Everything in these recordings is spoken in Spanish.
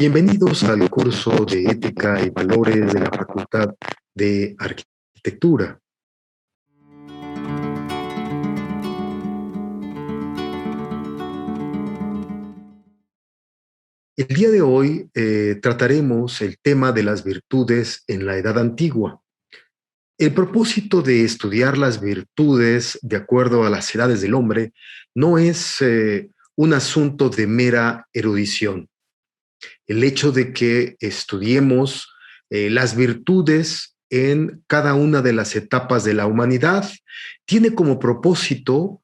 Bienvenidos al curso de Ética y Valores de la Facultad de Arquitectura. El día de hoy trataremos el tema de las virtudes en la Edad Antigua. El propósito de estudiar las virtudes de acuerdo a las edades del hombre no es un asunto de mera erudición. El hecho de que estudiemos las virtudes en cada una de las etapas de la humanidad tiene como propósito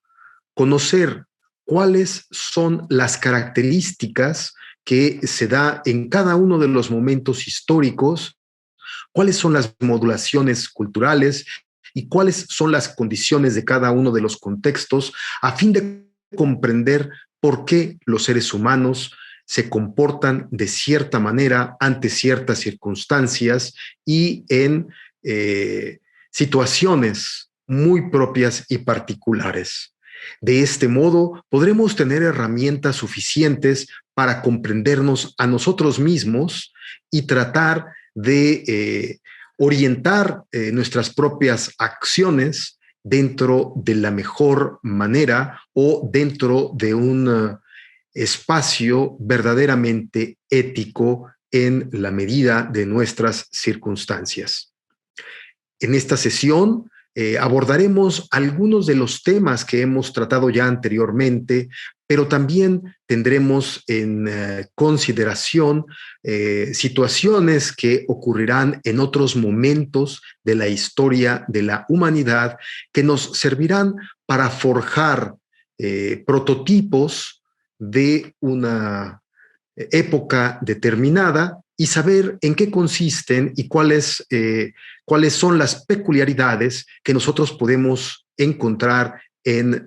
conocer cuáles son las características que se da en cada uno de los momentos históricos, cuáles son las modulaciones culturales y cuáles son las condiciones de cada uno de los contextos, a fin de comprender por qué los seres humanos se comportan de cierta manera ante ciertas circunstancias y en situaciones muy propias y particulares. De este modo, podremos tener herramientas suficientes para comprendernos a nosotros mismos y tratar de orientar nuestras propias acciones dentro de la mejor manera o dentro de un espacio verdaderamente ético en la medida de nuestras circunstancias. En esta sesión abordaremos algunos de los temas que hemos tratado ya anteriormente, pero también tendremos en consideración situaciones que ocurrirán en otros momentos de la historia de la humanidad que nos servirán para forjar prototipos de una época determinada y saber en qué consisten y cuáles son las peculiaridades que nosotros podemos encontrar en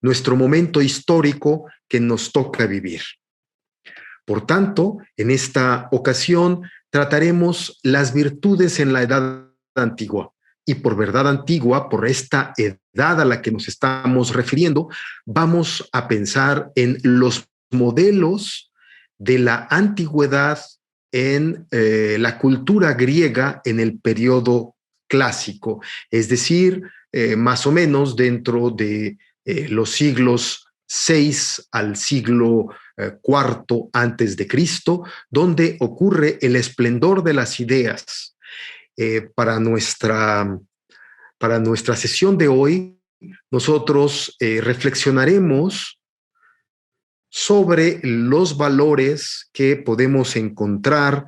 nuestro momento histórico que nos toca vivir. Por tanto, en esta ocasión trataremos las virtudes en la Edad Antigua. Y por verdad antigua, por esta edad a la que nos estamos refiriendo, vamos a pensar en los modelos de la antigüedad en la cultura griega en el periodo clásico, es decir, más o menos dentro de los siglos 6 al siglo IV antes de Cristo, donde ocurre el esplendor de las ideas. Para nuestra sesión de hoy, nosotros reflexionaremos sobre los valores que podemos encontrar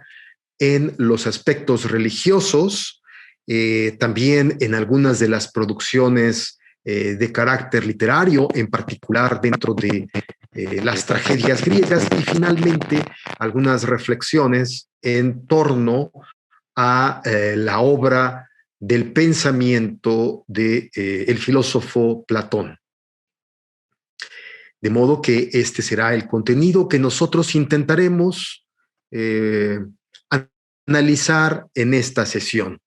en los aspectos religiosos, también en algunas de las producciones de carácter literario, en particular dentro de las tragedias griegas, y finalmente algunas reflexiones en torno a la obra del pensamiento del filósofo Platón. De modo que este será el contenido que nosotros intentaremos analizar en esta sesión.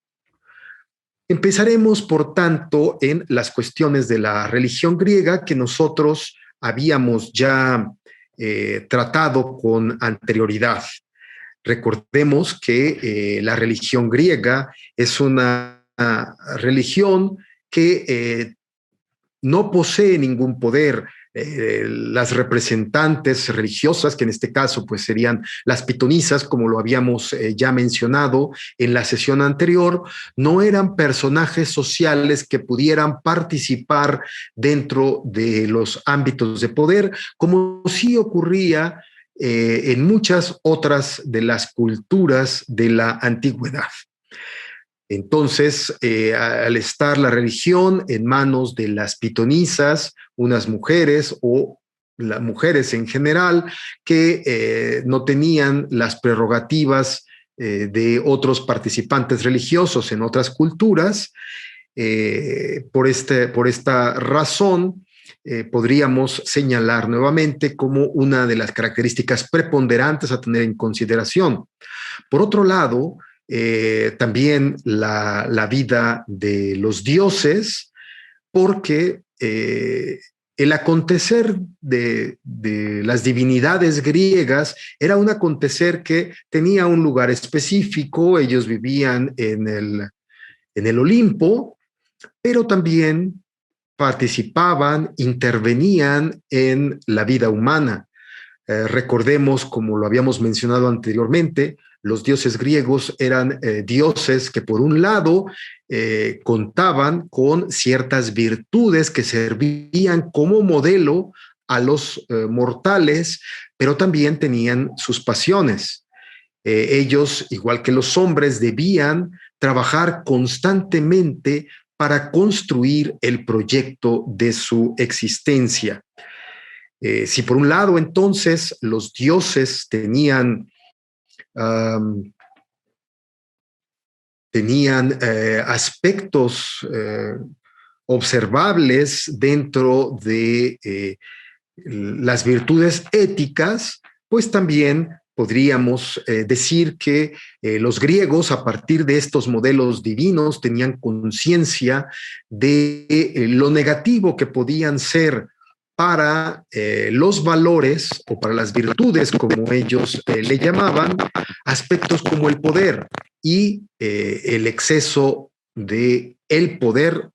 Empezaremos, por tanto, en las cuestiones de la religión griega que nosotros habíamos ya tratado con anterioridad. Recordemos que la religión griega es una religión que no posee ningún poder. Las representantes religiosas, que en este caso pues serían las pitonisas, como lo habíamos ya mencionado en la sesión anterior, no eran personajes sociales que pudieran participar dentro de los ámbitos de poder, como sí ocurría en muchas otras de las culturas de la antigüedad. Entonces, al estar la religión en manos de las pitonisas, unas mujeres o las mujeres en general, que no tenían las prerrogativas de otros participantes religiosos en otras culturas, por esta razón, podríamos señalar nuevamente como una de las características preponderantes a tener en consideración. Por otro lado, también la vida de los dioses, porque el acontecer de las divinidades griegas era un acontecer que tenía un lugar específico. Ellos vivían en el Olimpo, pero también participaban, intervenían en la vida humana. Recordemos, como lo habíamos mencionado anteriormente, los dioses griegos eran dioses que por un lado contaban con ciertas virtudes que servían como modelo a los mortales, pero también tenían sus pasiones. Ellos, igual que los hombres, debían trabajar constantemente para construir el proyecto de su existencia. Si por un lado entonces los dioses tenían aspectos observables dentro de las virtudes éticas, pues también podríamos decir que los griegos, a partir de estos modelos divinos, tenían conciencia de lo negativo que podían ser para los valores o para las virtudes, como ellos le llamaban, aspectos como el poder y el exceso de el poder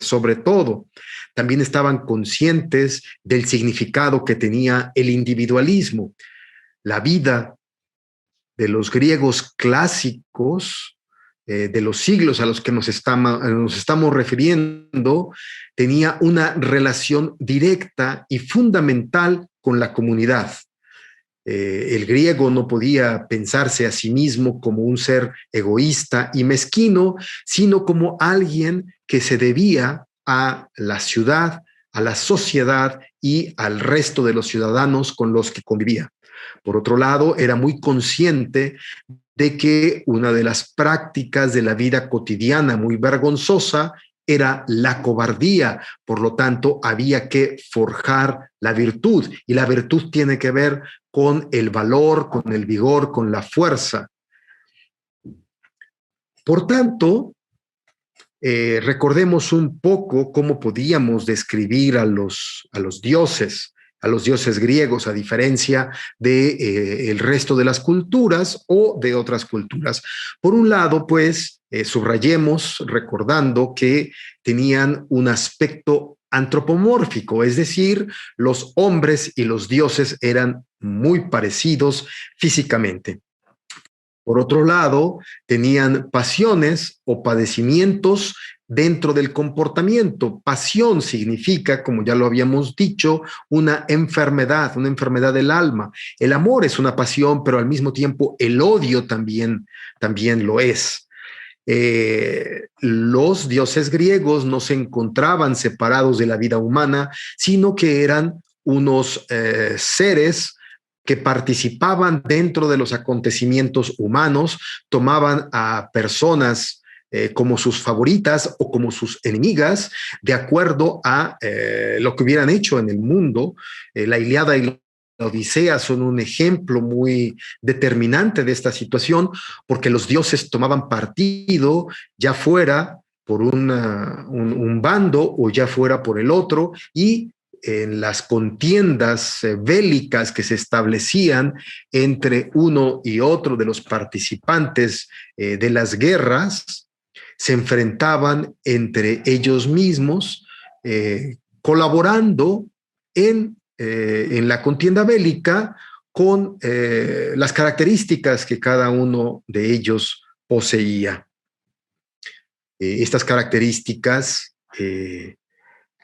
sobre todo. También estaban conscientes del significado que tenía el individualismo. La vida de los griegos clásicos, de los siglos a los que nos estamos refiriendo, tenía una relación directa y fundamental con la comunidad. El griego no podía pensarse a sí mismo como un ser egoísta y mezquino, sino como alguien que se debía a la ciudad, a la sociedad y al resto de los ciudadanos con los que convivía. Por otro lado, era muy consciente de que una de las prácticas de la vida cotidiana muy vergonzosa era la cobardía. Por lo tanto, había que forjar la virtud, y la virtud tiene que ver con el valor, con el vigor, con la fuerza. Por tanto, recordemos un poco cómo podíamos describir a los dioses griegos, a diferencia de el resto de las culturas o de otras culturas. Por un lado, pues, subrayemos recordando que tenían un aspecto antropomórfico, es decir, los hombres y los dioses eran muy parecidos físicamente. Por otro lado, tenían pasiones o padecimientos dentro del comportamiento. Pasión significa, como ya lo habíamos dicho, una enfermedad del alma. El amor es una pasión, pero al mismo tiempo el odio también lo es. Los dioses griegos no se encontraban separados de la vida humana, sino que eran unos seres que participaban dentro de los acontecimientos humanos, tomaban a personas como sus favoritas o como sus enemigas, de acuerdo a lo que hubieran hecho en el mundo. La Ilíada y la Odisea son un ejemplo muy determinante de esta situación, porque los dioses tomaban partido, ya fuera por un bando o ya fuera por el otro, y en las contiendas bélicas que se establecían entre uno y otro de los participantes de las guerras, se enfrentaban entre ellos mismos, colaborando en la contienda bélica con las características que cada uno de ellos poseía. Estas características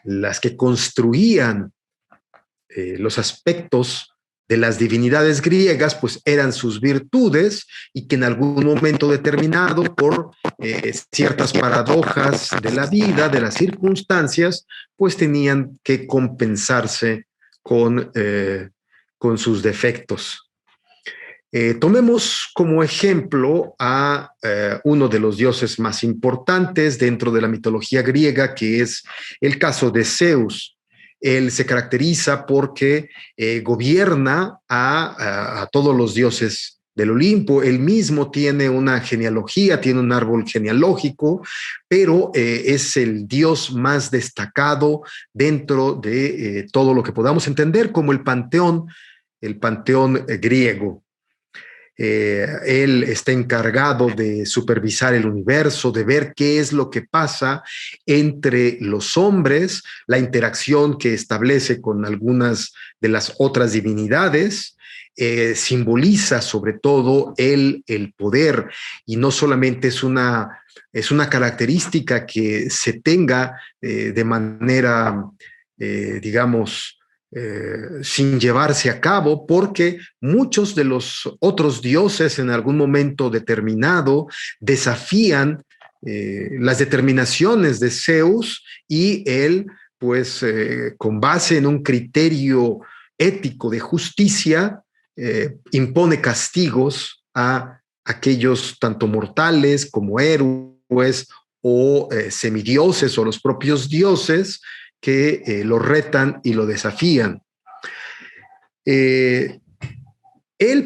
las que construían los aspectos de las divinidades griegas, pues eran sus virtudes, y que en algún momento determinado, por ciertas paradojas de la vida, de las circunstancias, pues tenían que compensarse con sus defectos. Tomemos como ejemplo a uno de los dioses más importantes dentro de la mitología griega, que es el caso de Zeus. Él se caracteriza porque gobierna a todos los dioses del Olimpo. Él mismo tiene una genealogía, tiene un árbol genealógico, pero es el dios más destacado dentro de todo lo que podamos entender como el panteón griego. Él está encargado de supervisar el universo, de ver qué es lo que pasa entre los hombres, la interacción que establece con algunas de las otras divinidades. Simboliza sobre todo el poder, y no solamente es una característica que se tenga de manera, digamos, sin llevarse a cabo, porque muchos de los otros dioses en algún momento determinado desafían las determinaciones de Zeus, y él, pues, con base en un criterio ético de justicia, impone castigos a aquellos tanto mortales como héroes o semidioses o los propios dioses que lo retan y lo desafían. Él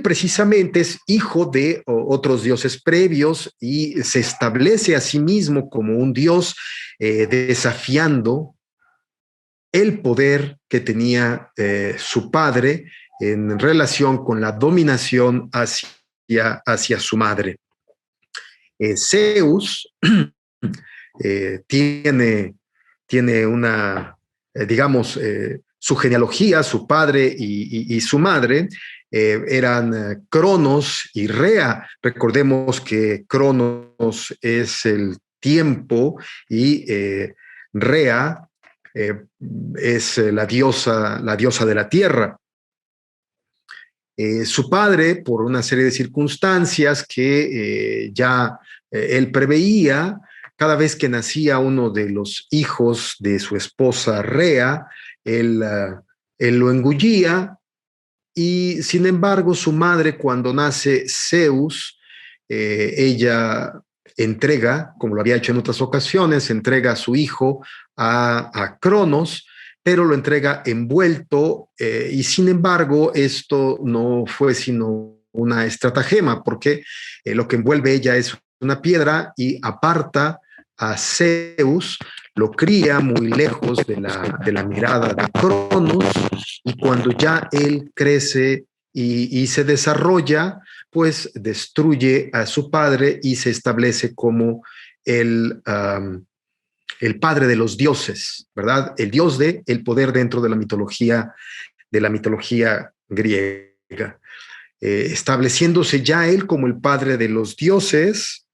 precisamente es hijo de otros dioses previos y se establece a sí mismo como un dios, desafiando el poder que tenía su padre en relación con la dominación hacia su madre. Zeus tiene una, digamos, su genealogía, su padre y su madre eran Cronos y Rea. Recordemos que Cronos es el tiempo y Rea es la diosa de la tierra. Su padre, por una serie de circunstancias que ya él preveía, cada vez que nacía uno de los hijos de su esposa Rea, él lo engullía, y sin embargo su madre, cuando nace Zeus, ella entrega, como lo había hecho en otras ocasiones, entrega a su hijo a Cronos, pero lo entrega envuelto, y sin embargo esto no fue sino una estratagema, porque lo que envuelve ella es una piedra y aparta a Zeus, lo cría muy lejos de la mirada de Cronos, y cuando ya él crece y se desarrolla, pues destruye a su padre y se establece como el padre de los dioses, ¿verdad? El dios el poder dentro de la mitología griega. Estableciéndose ya él como el padre de los dioses,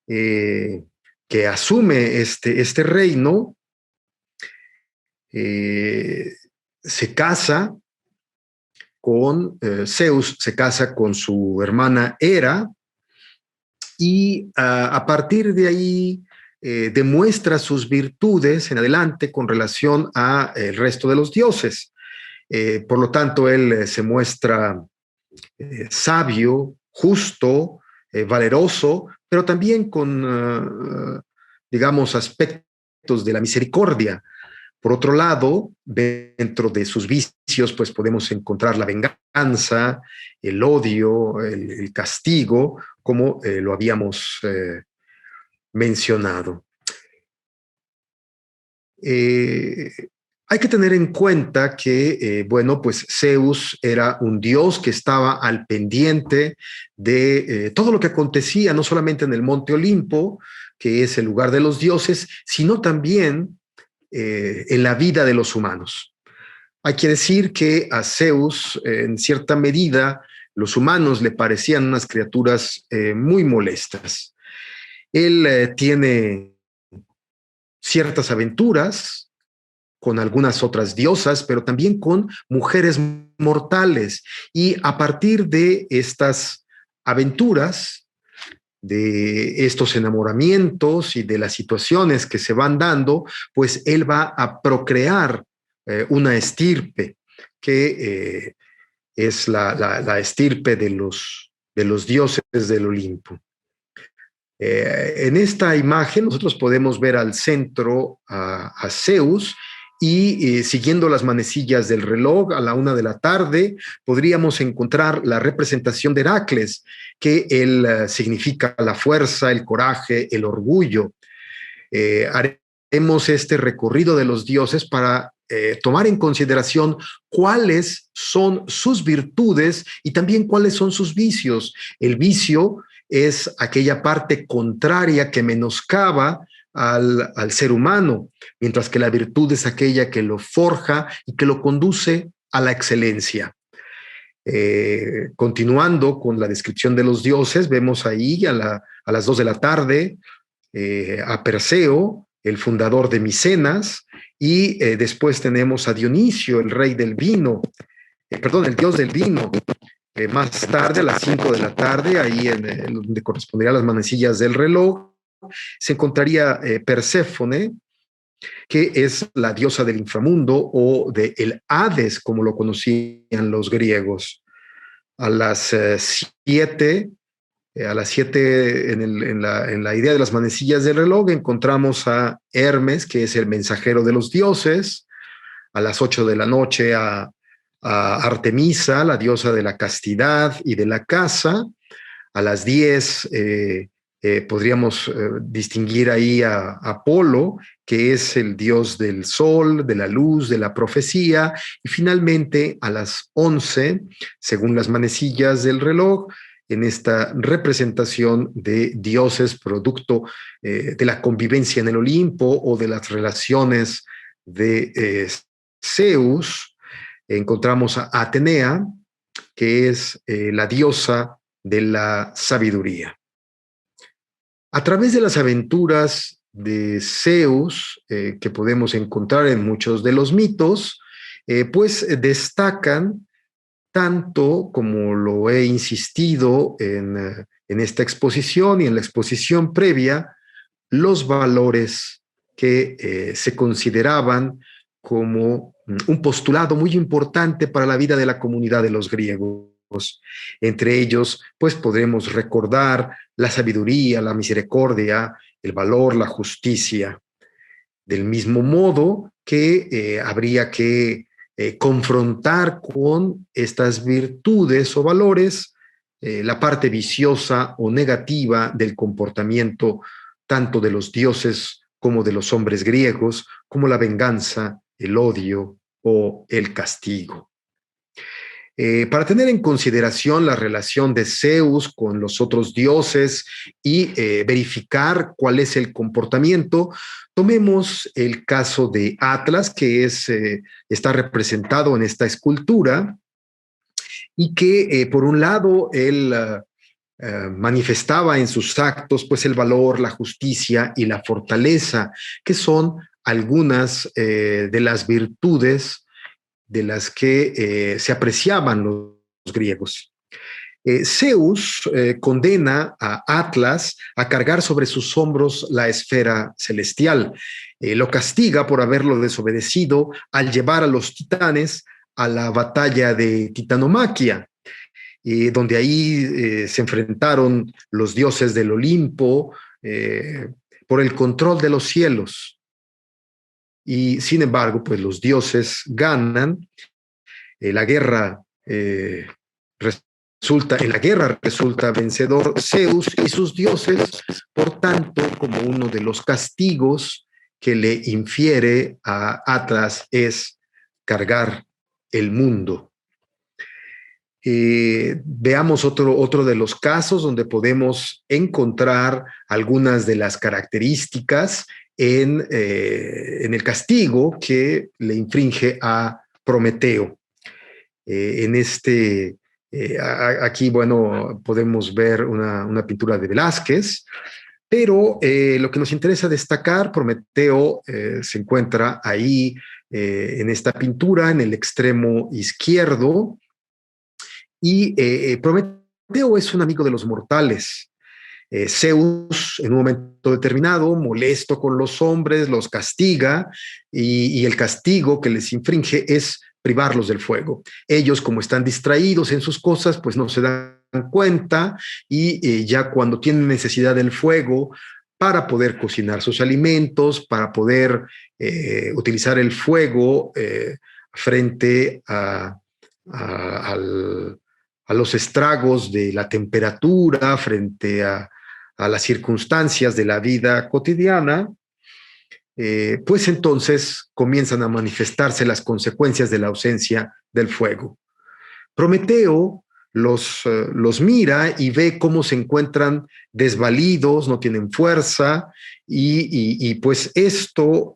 que asume este reino, se casa con Zeus, se casa con su hermana Hera, y a partir de ahí demuestra sus virtudes en adelante con relación al resto de los dioses. Por lo tanto, él se muestra sabio, justo, valeroso, pero también con, digamos, aspectos de la misericordia. Por otro lado, dentro de sus vicios, pues podemos encontrar la venganza, el odio, el castigo, como lo habíamos mencionado. Hay que tener en cuenta que, bueno, pues Zeus era un dios que estaba al pendiente de todo lo que acontecía, no solamente en el Monte Olimpo, que es el lugar de los dioses, sino también en la vida de los humanos. Hay que decir que a Zeus, en cierta medida, los humanos le parecían unas criaturas muy molestas. Él tiene ciertas aventuras con algunas otras diosas, pero también con mujeres mortales. Y a partir de estas aventuras, de estos enamoramientos y de las situaciones que se van dando, pues él va a procrear una estirpe que es la estirpe de los dioses del Olimpo. En esta imagen nosotros podemos ver al centro a Zeus, y siguiendo las manecillas del reloj a la 1 de la tarde podríamos encontrar la representación de Heracles, que él significa la fuerza, el coraje, el orgullo. Haremos este recorrido de los dioses para tomar en consideración cuáles son sus virtudes y también cuáles son sus vicios. El vicio es aquella parte contraria que menoscaba al ser humano, mientras que la virtud es aquella que lo forja y que lo conduce a la excelencia. Continuando con la descripción de los dioses, vemos ahí a las 2 de la tarde a Perseo, el fundador de Micenas, y después tenemos a Dionisio, el rey del vino, el dios del vino. Más tarde, a las 5 de la tarde, ahí donde correspondería a las manecillas del reloj, se encontraría Perséfone, que es la diosa del inframundo o del Hades, como lo conocían los griegos. A las 7 en la idea de las manecillas del reloj encontramos a Hermes, que es el mensajero de los dioses. A las 8 de la noche a Artemisa, la diosa de la castidad y de la casa. A las 10 podríamos distinguir ahí a Apolo, que es el dios del sol, de la luz, de la profecía. Y finalmente a las 11, según las manecillas del reloj, en esta representación de dioses producto de la convivencia en el Olimpo o de las relaciones de Zeus, encontramos a Atenea, que es la diosa de la sabiduría. A través de las aventuras de Zeus, que podemos encontrar en muchos de los mitos, pues destacan tanto, como lo he insistido en esta exposición y en la exposición previa, los valores que se consideraban como un postulado muy importante para la vida de la comunidad de los griegos. Entre ellos, pues podremos recordar la sabiduría, la misericordia, el valor, la justicia. Del mismo modo que habría que confrontar con estas virtudes o valores la parte viciosa o negativa del comportamiento tanto de los dioses como de los hombres griegos, como la venganza, el odio o el castigo. Para tener en consideración la relación de Zeus con los otros dioses y verificar cuál es el comportamiento, tomemos el caso de Atlas, que está representado en esta escultura y que, por un lado, él manifestaba en sus actos pues, el valor, la justicia y la fortaleza, que son algunas de las virtudes de las que se apreciaban los griegos. Zeus condena a Atlas a cargar sobre sus hombros la esfera celestial. Lo castiga por haberlo desobedecido al llevar a los titanes a la batalla de Titanomaquia, donde ahí se enfrentaron los dioses del Olimpo por el control de los cielos. Y sin embargo, pues los dioses ganan, en la guerra resulta vencedor Zeus y sus dioses, por tanto, como uno de los castigos que le infiere a Atlas es cargar el mundo. Veamos otro de los casos donde podemos encontrar algunas de las características en el castigo que le infringe a Prometeo. Aquí, bueno, podemos ver una pintura de Velázquez, pero lo que nos interesa destacar, Prometeo se encuentra ahí en esta pintura, en el extremo izquierdo, y Prometeo es un amigo de los mortales. Zeus, en un momento determinado, molesto con los hombres, los castiga y el castigo que les infringe es privarlos del fuego. Ellos, como están distraídos en sus cosas, pues no se dan cuenta y ya cuando tienen necesidad del fuego, para poder cocinar sus alimentos, para poder utilizar el fuego frente a los estragos de la temperatura, frente a las circunstancias de la vida cotidiana, pues entonces comienzan a manifestarse las consecuencias de la ausencia del fuego. Prometeo los mira y ve cómo se encuentran desvalidos, no tienen fuerza, y pues esto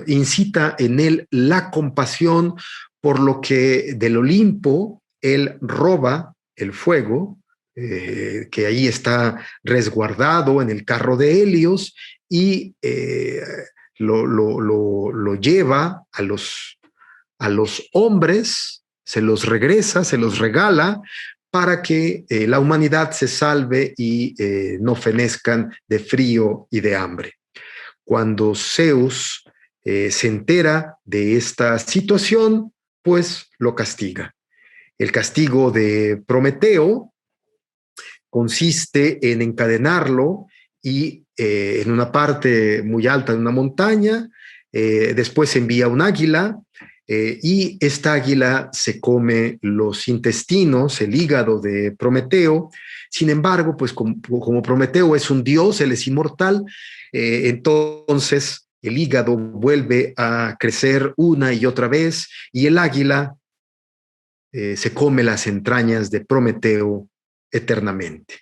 incita en él la compasión, por lo que del Olimpo él roba el fuego, que ahí está resguardado en el carro de Helios, y lo lleva a los hombres, se los regresa, se los regala, para que la humanidad se salve y no fenezcan de frío y de hambre. Cuando Zeus se entera de esta situación, pues lo castiga. El castigo de Prometeo consiste en encadenarlo y en una parte muy alta de una montaña. Después envía un águila, y esta águila se come los intestinos, el hígado de Prometeo. Sin embargo, pues como Prometeo es un dios, él es inmortal, entonces el hígado vuelve a crecer una y otra vez, y el águila se come las entrañas de Prometeo eternamente.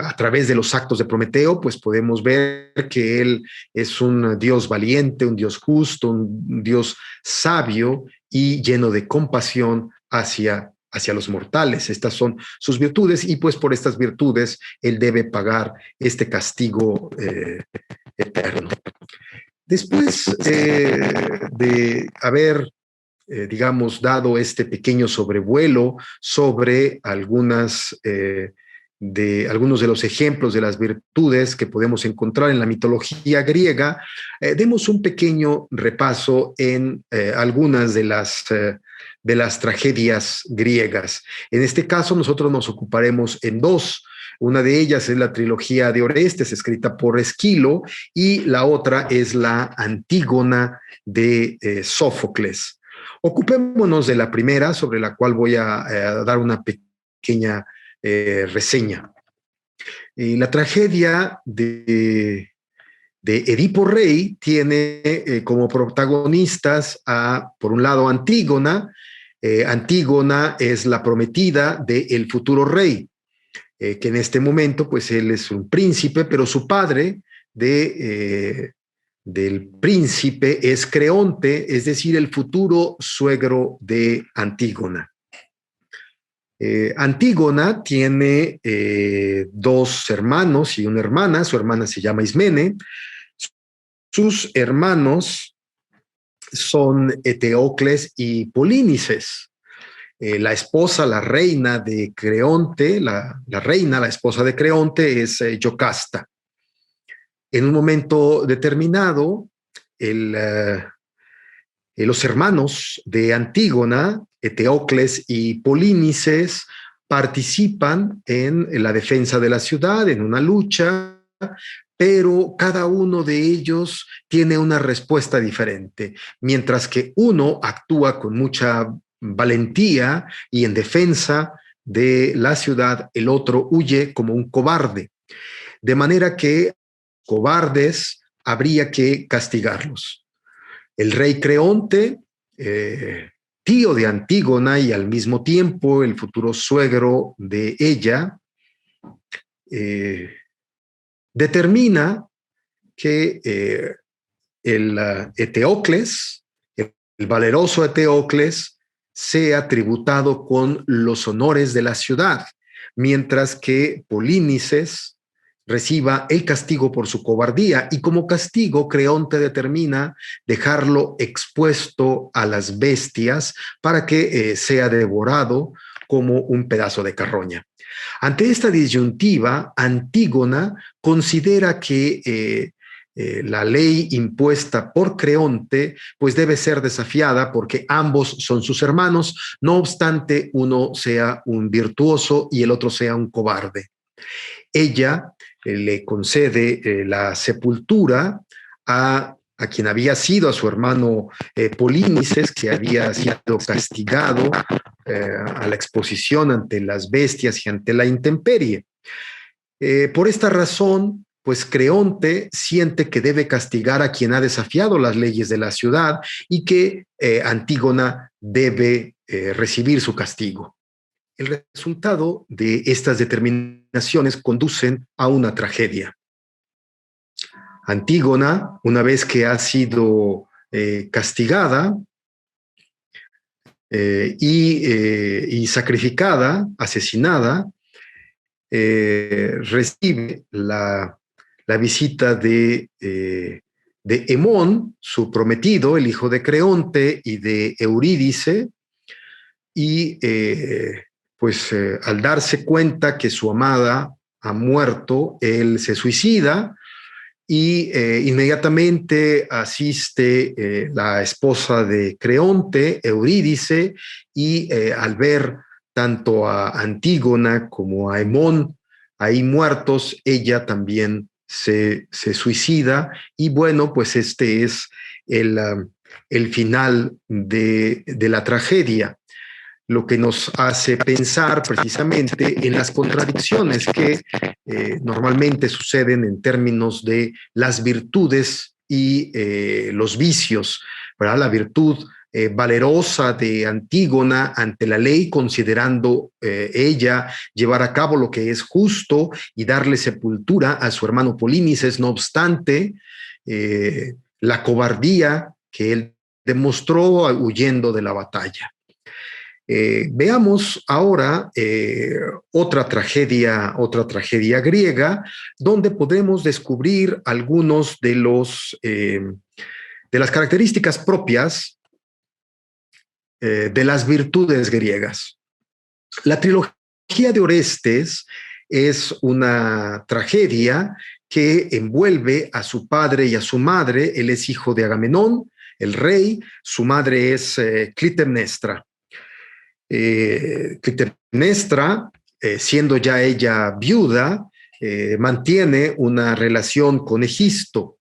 A través de los actos de Prometeo, pues podemos ver que él es un Dios valiente, un Dios justo, un Dios sabio y lleno de compasión hacia los mortales. Estas son sus virtudes, y pues por estas virtudes él debe pagar este castigo eterno. Después de haber digamos, dado este pequeño sobrevuelo sobre algunos de los ejemplos de las virtudes que podemos encontrar en la mitología griega, demos un pequeño repaso en algunas de las tragedias griegas. En este caso, nosotros nos ocuparemos en dos. Una de ellas es la trilogía de Orestes, escrita por Esquilo, y la otra es la Antígona de Sófocles. Ocupémonos de la primera, sobre la cual voy a dar una pequeña reseña. La tragedia de Edipo Rey tiene como protagonistas por un lado, Antígona. Antígona es la prometida del futuro rey, que en este momento, pues él es un príncipe, pero su padre del príncipe es Creonte, es decir, el futuro suegro de Antígona. Antígona tiene dos hermanos y una hermana. Su hermana se llama Ismene. Sus hermanos son Eteocles y Polínices. La esposa, la reina de Creonte, la esposa de Creonte es Yocasta. En un momento determinado, los hermanos de Antígona, Eteocles y Polínices, participan en la defensa de la ciudad, en una lucha, pero cada uno de ellos tiene una respuesta diferente. Mientras que uno actúa con mucha valentía y en defensa de la ciudad, el otro huye como un cobarde. De manera que cobardes habría que castigarlos. El rey Creonte, tío de Antígona y al mismo tiempo el futuro suegro de ella, determina que el Eteocles, el valeroso Eteocles, sea tributado con los honores de la ciudad, mientras que Polínices reciba el castigo por su cobardía, y como castigo Creonte determina dejarlo expuesto a las bestias para que sea devorado como un pedazo de carroña. Ante esta disyuntiva, Antígona considera que la ley impuesta por Creonte pues debe ser desafiada, porque ambos son sus hermanos, no obstante uno sea un virtuoso y el otro sea un cobarde. Ella le concede la sepultura a quien había sido, a su hermano Polínices, que había sido castigado a la exposición ante las bestias y ante la intemperie. Por esta razón, pues Creonte siente que debe castigar a quien ha desafiado las leyes de la ciudad y que Antígona debe recibir su castigo. El resultado de estas determinaciones conducen a una tragedia. Antígona, una vez que ha sido castigada y sacrificada, asesinada, recibe la visita de Hemón, su prometido, el hijo de Creonte, y de Eurídice, y al darse cuenta que su amada ha muerto, él se suicida y inmediatamente asiste la esposa de Creonte, Eurídice, y al ver tanto a Antígona como a Hemón ahí muertos, ella también se suicida, y bueno, pues este es el final de la tragedia, lo que nos hace pensar precisamente en las contradicciones que normalmente suceden en términos de las virtudes y los vicios, ¿verdad? La virtud valerosa de Antígona ante la ley, considerando ella llevar a cabo lo que es justo y darle sepultura a su hermano Polínices, no obstante, la cobardía que él demostró huyendo de la batalla. Veamos ahora otra tragedia griega, donde podemos descubrir algunos de las características propias de las virtudes griegas. La trilogía de Orestes es una tragedia que envuelve a su padre y a su madre. Él es hijo de Agamenón, el rey, su madre es Clitemnestra. Clitemnestra, siendo ya ella viuda, mantiene una relación con Egisto.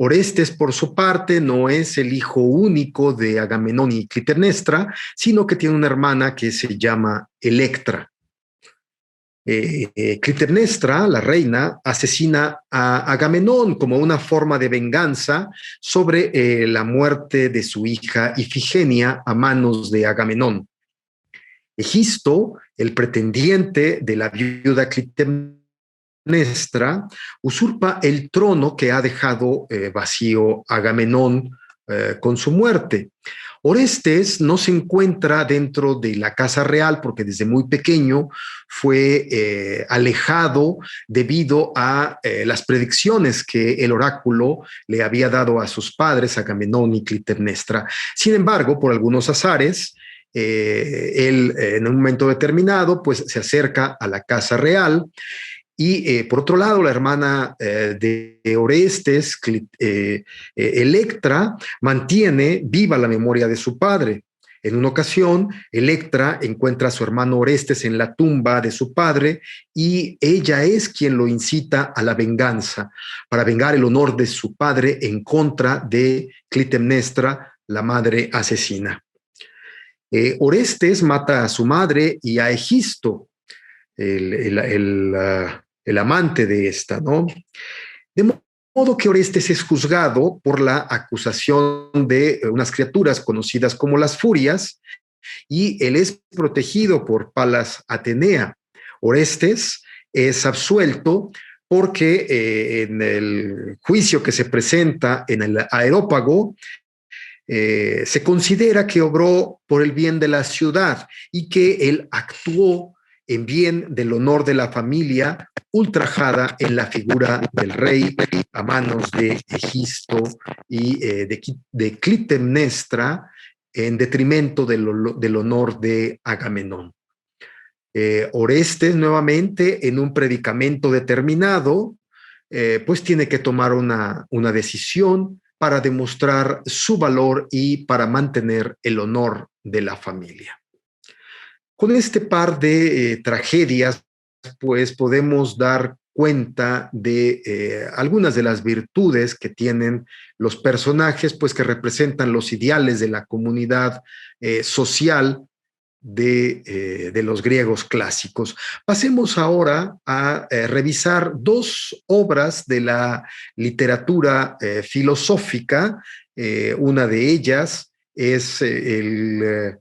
Orestes, por su parte, no es el hijo único de Agamenón y Clitemnestra, sino que tiene una hermana que se llama Electra. Clitemnestra, la reina, asesina a Agamenón como una forma de venganza sobre la muerte de su hija Ifigenia a manos de Agamenón. Egisto, el pretendiente de la viuda Clitemnestra, usurpa el trono que ha dejado vacío Agamenón con su muerte. Orestes no se encuentra dentro de la casa real porque desde muy pequeño fue alejado debido a las predicciones que el oráculo le había dado a sus padres, Agamenón y Clitemnestra. Sin embargo, por algunos azares, él en un momento determinado pues se acerca a la casa real y por otro lado la hermana de Orestes, Electra, mantiene viva la memoria de su padre. En una ocasión, Electra encuentra a su hermano Orestes en la tumba de su padre y ella es quien lo incita a la venganza, para vengar el honor de su padre en contra de Clitemnestra, la madre asesina. Orestes mata a su madre y a Egisto, el amante de esta, ¿no? De modo que Orestes es juzgado por la acusación de unas criaturas conocidas como las Furias y él es protegido por Palas Atenea. Orestes es absuelto porque en el juicio que se presenta en el Areópago, se considera que obró por el bien de la ciudad y que él actuó en bien del honor de la familia, ultrajada en la figura del rey a manos de Egisto y de Clitemnestra, en detrimento del honor de Agamenón. Orestes, nuevamente, en un predicamento determinado, pues tiene que tomar una decisión para demostrar su valor y para mantener el honor de la familia. Con este par de tragedias, pues podemos dar cuenta de algunas de las virtudes que tienen los personajes, pues que representan los ideales de la comunidad social de los griegos clásicos. Pasemos ahora a revisar dos obras de la literatura filosófica. Una de ellas es el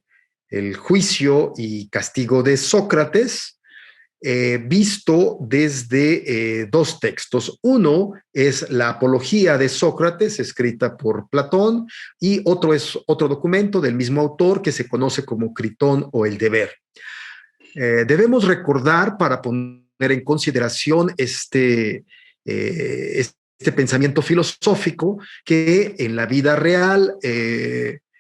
Juicio y Castigo de Sócrates, visto desde dos textos. Uno es la Apología de Sócrates, escrita por Platón, y otro es otro documento del mismo autor que se conoce como Critón o El Deber. Debemos recordar, para poner en consideración este pensamiento filosófico, que en la vida real, en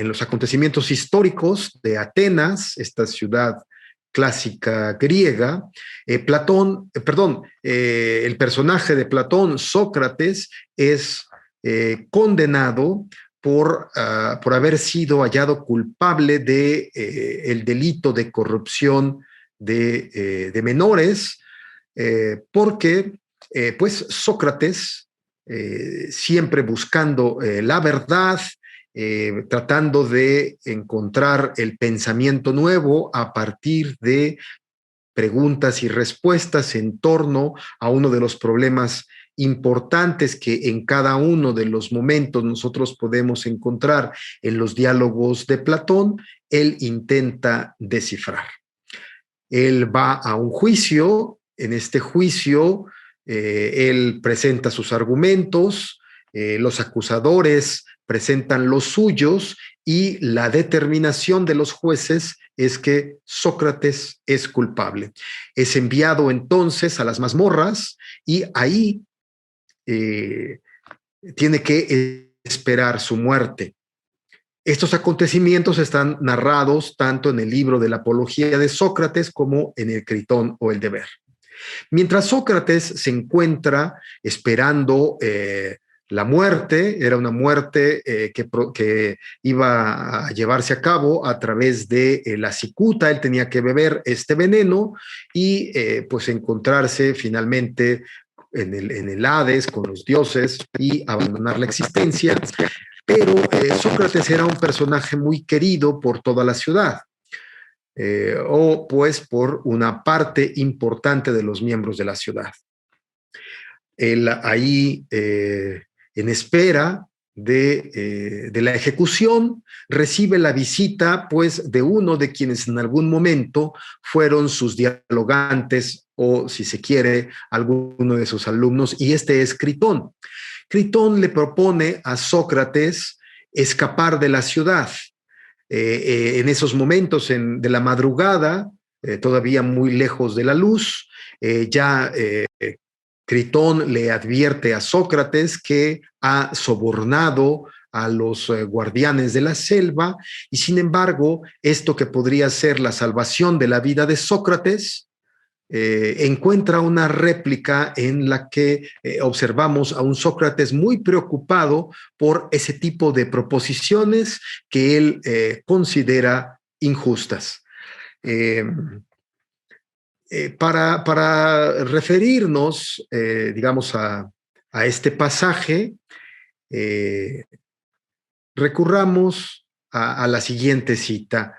los acontecimientos históricos de Atenas, esta ciudad clásica griega, el personaje de Platón, Sócrates, es condenado por haber sido hallado culpable de el delito de corrupción de menores, porque pues Sócrates, siempre buscando la verdad, tratando de encontrar el pensamiento nuevo a partir de preguntas y respuestas en torno a uno de los problemas importantes que en cada uno de los momentos nosotros podemos encontrar en los diálogos de Platón, él intenta descifrar. Él va a un juicio. En este juicio él presenta sus argumentos, los acusadores presentan los suyos y la determinación de los jueces es que Sócrates es culpable. Es enviado entonces a las mazmorras y ahí tiene que esperar su muerte. Estos acontecimientos están narrados tanto en el libro de la Apología de Sócrates como en el Critón o el Deber. Mientras Sócrates se encuentra esperando la muerte, era una muerte que iba a llevarse a cabo a través de la cicuta. Él tenía que beber este veneno y pues encontrarse finalmente en el Hades con los dioses y abandonar la existencia. Pero Sócrates era un personaje muy querido por toda la ciudad. O pues por una parte importante de los miembros de la ciudad. Él ahí, en espera de la ejecución, recibe la visita pues de uno de quienes en algún momento fueron sus dialogantes o, si se quiere, alguno de sus alumnos, y este es Critón. Critón le propone a Sócrates escapar de la ciudad. En esos momentos de la madrugada, todavía muy lejos de la luz, Critón le advierte a Sócrates que ha sobornado a los guardianes de la selva y, sin embargo, esto que podría ser la salvación de la vida de Sócrates, encuentra una réplica en la que observamos a un Sócrates muy preocupado por ese tipo de proposiciones que él considera injustas. Para referirnos, digamos, a este pasaje, recurramos a la siguiente cita,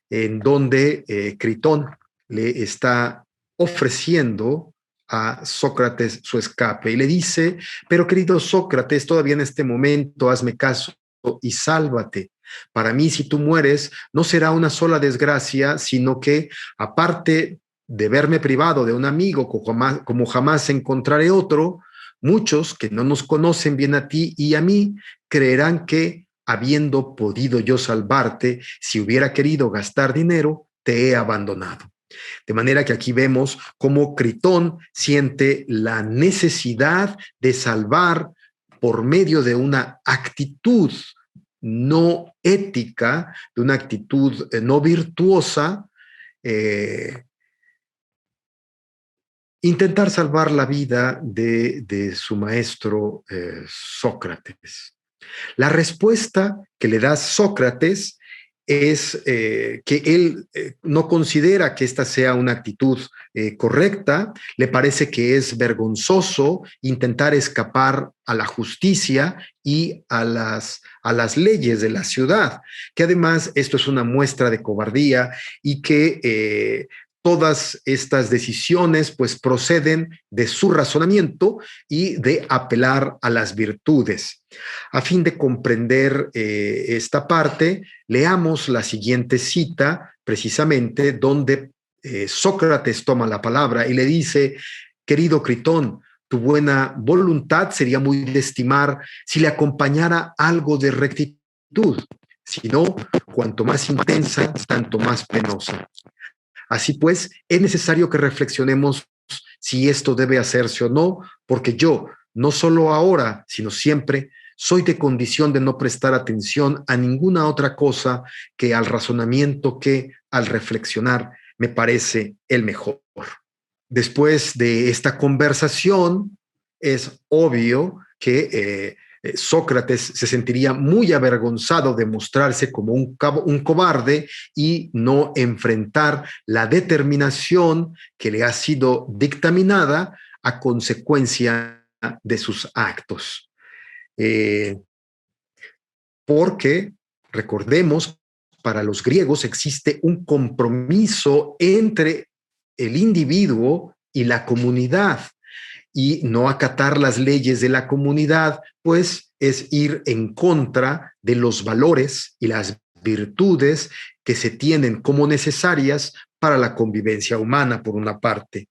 en donde Critón le está ofreciendo a Sócrates su escape y le dice: pero querido Sócrates, todavía en este momento hazme caso y sálvate. Para mí, si tú mueres, no será una sola desgracia, sino que, aparte de verme privado de un amigo como jamás encontraré otro, muchos que no nos conocen bien a ti y a mí creerán que, habiendo podido yo salvarte, si hubiera querido gastar dinero, te he abandonado. De manera que aquí vemos cómo Critón siente la necesidad de salvar por medio de una actitud no ética, de una actitud no virtuosa, intentar salvar la vida de su maestro Sócrates. La respuesta que le da Sócrates es que él no considera que esta sea una actitud correcta, le parece que es vergonzoso intentar escapar a la justicia y a las leyes de la ciudad, que además esto es una muestra de cobardía y que todas estas decisiones pues proceden de su razonamiento y de apelar a las virtudes. A fin de comprender esta parte, leamos la siguiente cita, precisamente donde Sócrates toma la palabra y le dice: querido Critón, tu buena voluntad sería muy de estimar si le acompañara algo de rectitud, si no, cuanto más intensa, tanto más penosa. Así pues, es necesario que reflexionemos si esto debe hacerse o no, porque yo, no solo ahora, sino siempre, soy de condición de no prestar atención a ninguna otra cosa que al razonamiento que, al reflexionar, me parece el mejor. Después de esta conversación, es obvio que Sócrates se sentiría muy avergonzado de mostrarse como un cobarde y no enfrentar la determinación que le ha sido dictaminada a consecuencia de sus actos. Porque, recordemos, para los griegos existe un compromiso entre el individuo y la comunidad, y no acatar las leyes de la comunidad, pues es ir en contra de los valores y las virtudes que se tienen como necesarias para la convivencia humana, por una parte.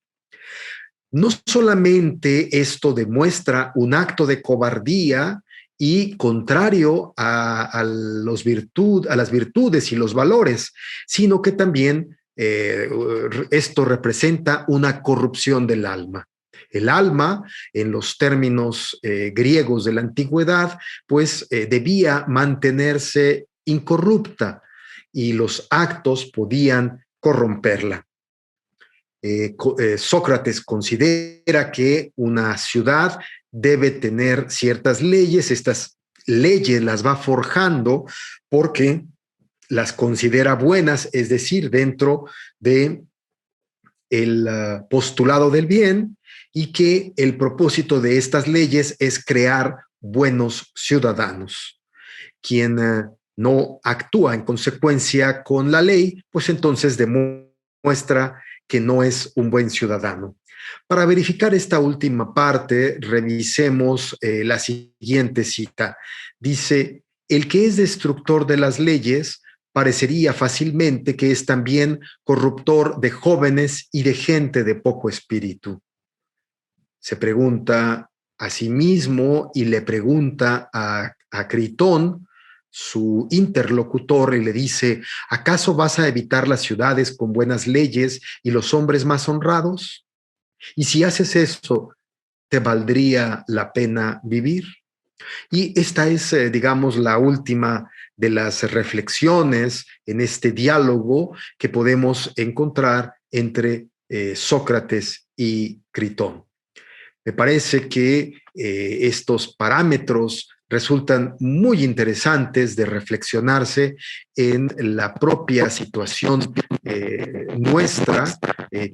No solamente esto demuestra un acto de cobardía y contrario a las virtudes y los valores, sino que también esto representa una corrupción del alma. El alma, en los términos griegos de la antigüedad, pues debía mantenerse incorrupta y los actos podían corromperla. Sócrates considera que una ciudad debe tener ciertas leyes, estas leyes las va forjando porque las considera buenas, es decir, dentro de el postulado del bien, y que el propósito de estas leyes es crear buenos ciudadanos. Quien no actúa en consecuencia con la ley, pues entonces demuestra que no es un buen ciudadano. Para verificar esta última parte, revisemos la siguiente cita. Dice: el que es destructor de las leyes parecería fácilmente que es también corruptor de jóvenes y de gente de poco espíritu. Se pregunta a sí mismo y le pregunta a Critón, su interlocutor, y le dice: ¿acaso vas a evitar las ciudades con buenas leyes y los hombres más honrados? Y si haces eso, ¿te valdría la pena vivir? Y esta es, digamos, la última de las reflexiones en este diálogo que podemos encontrar entre Sócrates y Critón. Me parece que estos parámetros resultan muy interesantes de reflexionarse en la propia situación nuestra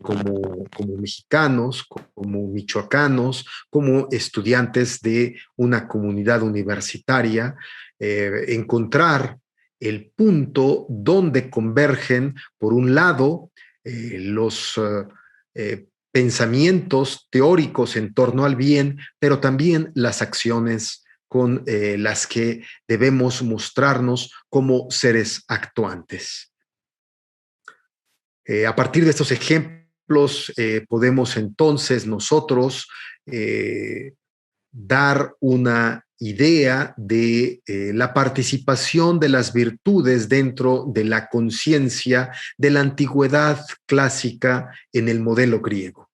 como mexicanos, como michoacanos, como estudiantes de una comunidad universitaria, encontrar el punto donde convergen, por un lado, los pensamientos teóricos en torno al bien, pero también las acciones con las que debemos mostrarnos como seres actuantes. A partir de estos ejemplos, podemos entonces nosotros dar una idea de la participación de las virtudes dentro de la conciencia de la antigüedad clásica en el modelo griego.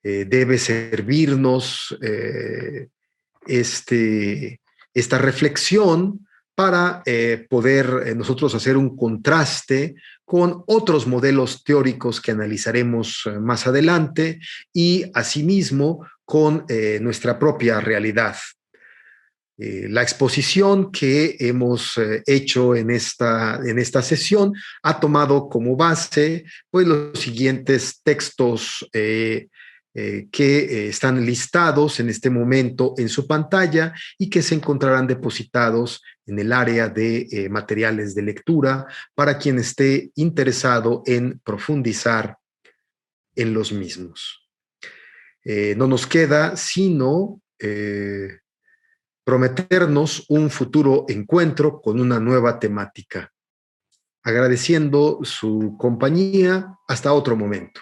Debe servirnos esta reflexión para poder nosotros hacer un contraste con otros modelos teóricos que analizaremos más adelante y asimismo con nuestra propia realidad. La exposición que hemos hecho en esta sesión ha tomado como base pues, los siguientes textos que están listados en este momento en su pantalla y que se encontrarán depositados en el área de materiales de lectura para quien esté interesado en profundizar en los mismos. No nos queda sino prometernos un futuro encuentro con una nueva temática. Agradeciendo su compañía, hasta otro momento.